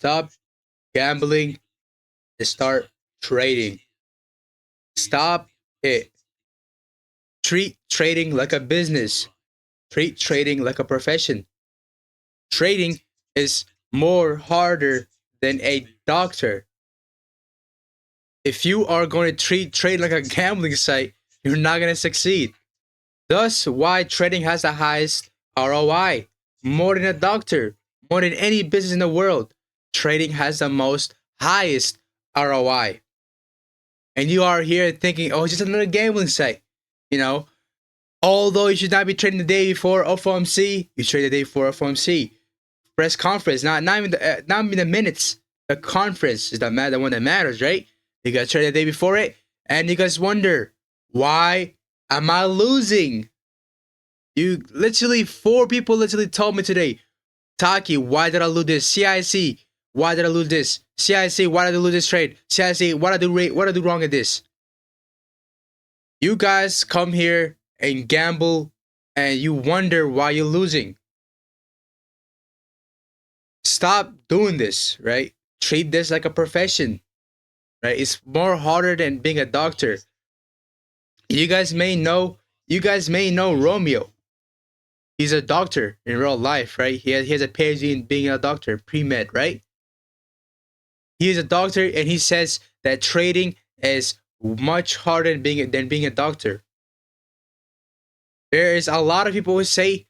Stop gambling and start trading. Stop it. Treat trading like a business. Treat trading like a profession. Trading is more harder than a doctor. If you are going to treat trade like a gambling site, you're not going to succeed. Thus, why trading has the highest ROI, more than a doctor, more than any business in the world. Trading has the most highest ROI. And you are here thinking, oh, it's just another gambling site. You know, although you should not be trading the day before FOMC, you trade the day before FOMC. Press conference, not even the minutes. The conference is the one that matters, right? You gotta trade the day before it, and you guys wonder, why am I losing? You literally, four people literally told me today, Taki, why did I lose this? CIC, why did I lose this? CIC, why did I lose this trade? CIC, what did I do wrong at this? You guys come here and gamble, and you wonder why you're losing. Stop doing this, right? Treat this like a profession, right? It's more harder than being a doctor. You guys may know Romeo. He's a doctor in real life, right? He has a PhD in being a doctor, pre-med, right? He is a doctor, and he says that trading is much harder than being a doctor. There is a lot of people who say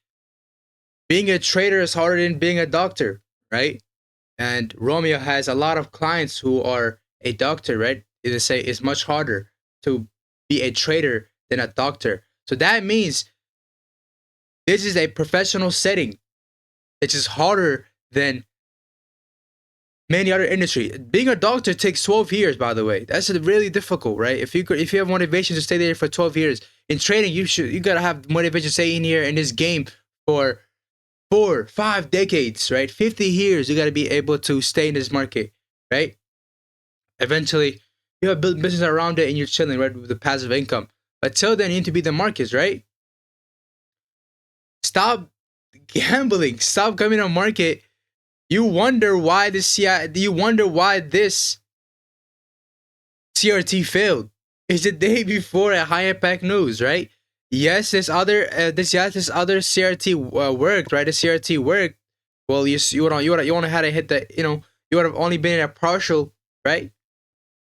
being a trader is harder than being a doctor, right? And Romeo has a lot of clients who are a doctor, right? They say it's much harder to be a trader than a doctor. So that means this is a professional setting. It's just harder than many other industries. Being a doctor takes 12 years, by the way. That's really difficult, right? If you have motivation to stay there for 12 years, in trading, you gotta have motivation to stay in here in this game for 4, 5 decades, right? 50 years, you gotta be able to stay in this market, right? Eventually, you have built business around it and you're chilling, right, with the passive income. But till then, you need to be the markets, right? Stop gambling. Stop coming to market. You wonder why this CRT failed. It's the day before a high impact news, right? Yes, this other CRT worked, right? The CRT worked. Well, you would have had to hit the, you would have only been at a partial, right?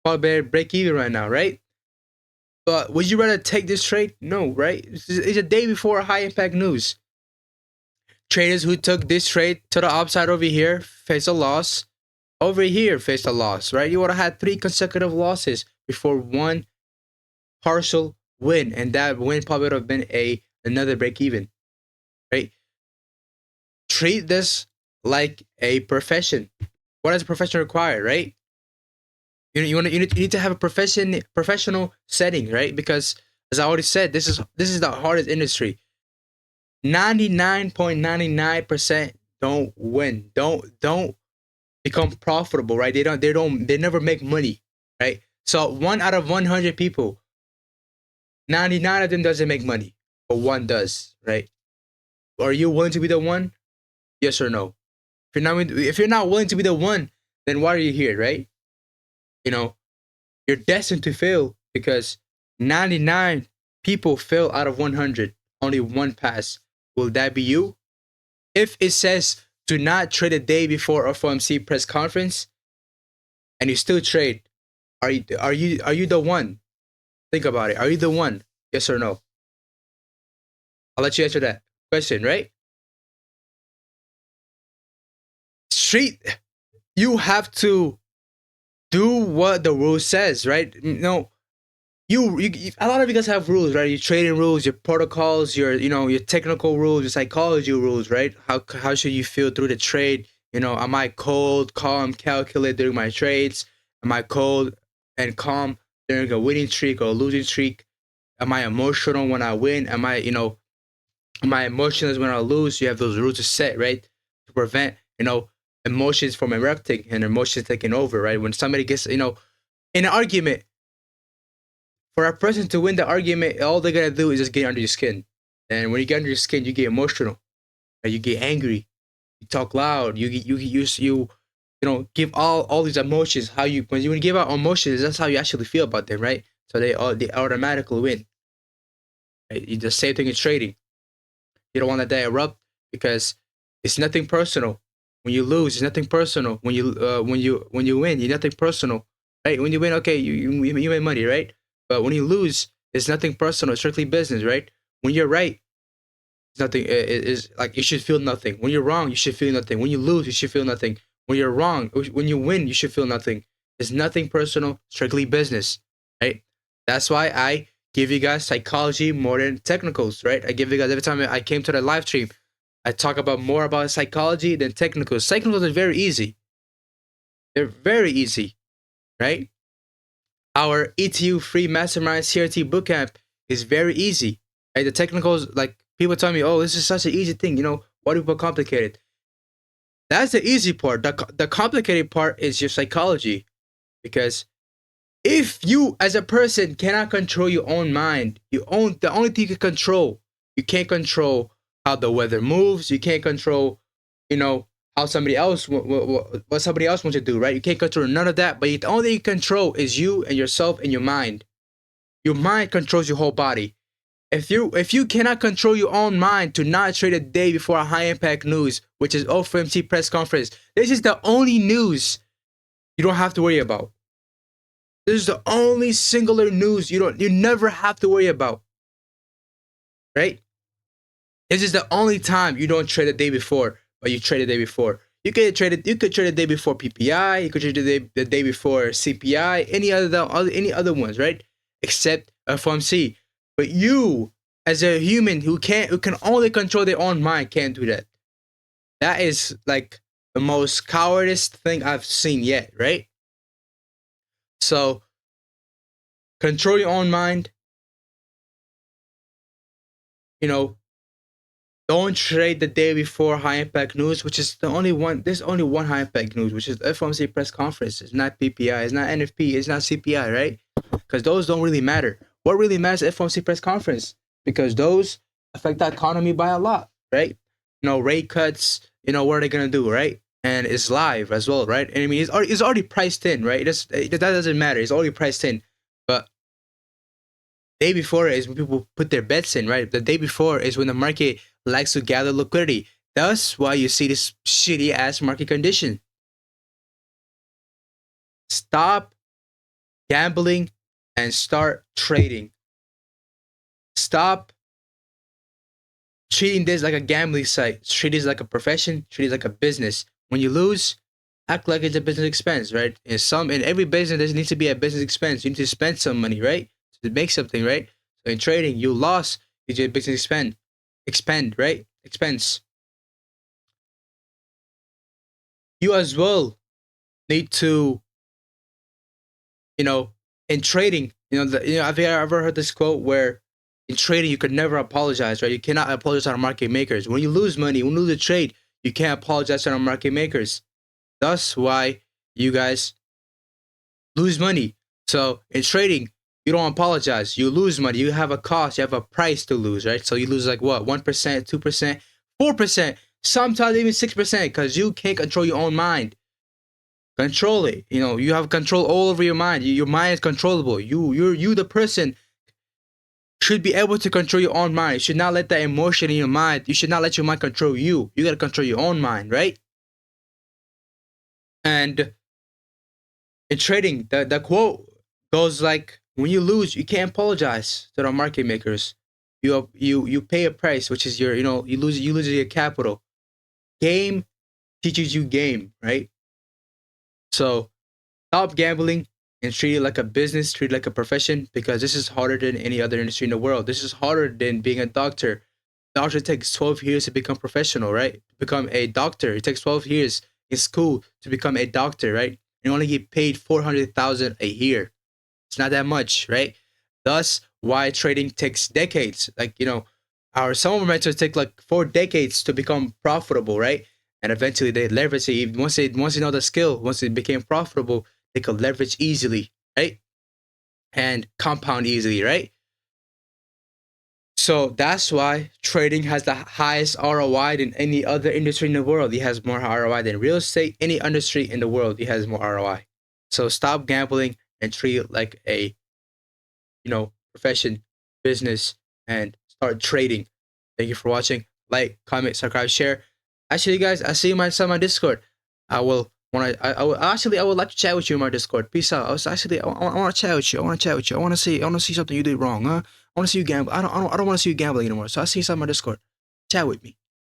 Probably break even right now, right? But would you rather take this trade? No, right? It's a day before high impact news. Traders who took this trade to the upside over here face a loss. Over here face a loss, right? You would have had 3 consecutive losses before one partial win, and that win probably would have been another break even, right? Treat this like a profession. What does a profession require, right? You need to have a professional setting, right? Because as I already said, this is the hardest industry. 99.99% don't win. Don't become profitable, right? They never make money, right? So 1 out of 100 people, 99 of them doesn't make money, but 1 does, right? Are you willing to be the one? Yes or no? If you're not willing to be the one, then why are you here, right? You're destined to fail because 99 people fail out of 100. Only 1 pass. Will that be you? If it says do not trade a day before FOMC press conference, and you still trade, are you the one? Think about it. Are you the one? Yes or no? I'll let you answer that question, right? You have to do what the rule says, right? No, you a lot of you guys have rules, right? Your trading rules, your protocols, your technical rules, your psychology rules, right? How should you feel through the trade? Am I cold, calm, calculate during my trades? Am I cold and calm during a winning streak or a losing streak? Am I emotional when I win? Am I emotionless when I lose? You have those rules to set, right? To prevent, emotions from erupting and emotions taking over, right? When somebody gets, in an argument, for a person to win the argument, all they gotta do is just get under your skin. And when you get under your skin, you get emotional, right? You get angry, you talk loud, you give all these emotions. How you when you give out emotions, that's how you actually feel about them, right? So they automatically win. Right? You the same thing in trading. You don't want that to erupt because it's nothing personal. When you lose, it's nothing personal. When you win, it's nothing personal, right? When you win, okay, you win money, right? But when you lose, it's nothing personal. It's strictly business, right? When you're right, it's nothing. It is like you should feel nothing. When you're wrong, you should feel nothing. When you lose, you should feel nothing. When you're wrong, when you win, you should feel nothing. It's nothing personal. Strictly business, right? That's why I give you guys psychology more than technicals, right? I give you guys every time I came to the live stream, I talk about more about psychology than technicals. Technicals are very easy. They're very easy, right? Our ETU free mastermind CRT bootcamp is very easy. Right? The technicals, like people tell me, oh, this is such an easy thing. Why do people complicate it? That's the easy part. The complicated part is your psychology. Because if you, as a person, cannot control your own mind, the only thing you can control, you can't control how the weather moves. You can't control, how somebody else what somebody else wants to do, right? You can't control none of that. But the only thing you control is you and yourself and your mind. Your mind controls your whole body. If you cannot control your own mind to not trade a day before a high impact news, which is OFOMC press conference, this is the only news you don't have to worry about. This is the only singular news you never have to worry about. Right? This is the only time you don't trade the day before, but you trade the day before. You could trade the day before PPI, you could trade the day before CPI, any other ones, right? Except FOMC. But you, as a human who can only control their own mind, can't do that. That is like the most cowardice thing I've seen yet, right? So control your own mind. Don't trade the day before high impact news, which is the only one. There's only one high impact news, which is FOMC press conference. It's not PPI, it's not NFP, it's not CPI, right? Because those don't really matter. What really matters is FOMC press conference, because those affect the economy by a lot, right? Rate cuts, what are they gonna do, right? And it's live as well, right? And I mean, it's already priced in, right? That doesn't matter. It's already priced in. But day before is when people put their bets in, right? The day before is when the market likes to gather liquidity. That's why you see this shitty ass market condition. Stop gambling and start trading. Stop treating this like a gambling site. Treat this like a profession. Treat it like a business. When you lose, act like it's a business expense, right? In every business, there needs to be a business expense. You need to spend some money, right? To make something, right? So in trading, you lost, you did business expend, right? Expense. You as well need to, in trading, have you ever heard this quote where in trading you could never apologize, right? You cannot apologize to our market makers. When you lose money, when you lose a trade, you can't apologize to our market makers. That's why you guys lose money. So in trading, you don't apologize. You lose money. You have a cost. You have a price to lose, right? So you lose like what? 1%, 2%, 4%, sometimes even 6%, because you can't control your own mind. Control it. You have control all over your mind. Your mind is controllable. You the person should be able to control your own mind. You should not let that emotion in your mind. You should not let your mind control you. You gotta control your own mind, right? And in trading, the quote goes like, when you lose, you can't apologize to the market makers. You pay a price, which is you lose your capital. Game teaches you game, right? So stop gambling and treat it like a business, treat it like a profession, because this is harder than any other industry in the world. This is harder than being a doctor. Doctor takes 12 years to become professional, right? To become a doctor. It takes 12 years in school to become a doctor, right? You only get paid 400,000 a year. It's not that much, right? Thus, why trading takes decades. Like, some of our mentors take like 4 decades to become profitable, right? And eventually they leverage it. Once they know the skill, once it became profitable, they could leverage easily, right? And compound easily, right? So that's why trading has the highest ROI than any other industry in the world. It has more ROI than real estate. Any industry in the world, it has more ROI. So stop gambling and treat it like a, profession, business, and start trading. Thank you for watching. Like, comment, subscribe, share. Actually, guys, I see you inside my Discord. I will I would like to chat with you in my Discord. Peace out. I want to chat with you. I want to chat with you. I want to see something you did wrong, huh? I want to see you gamble. I don't want to see you gambling anymore. So I see you inside my Discord. Chat with me.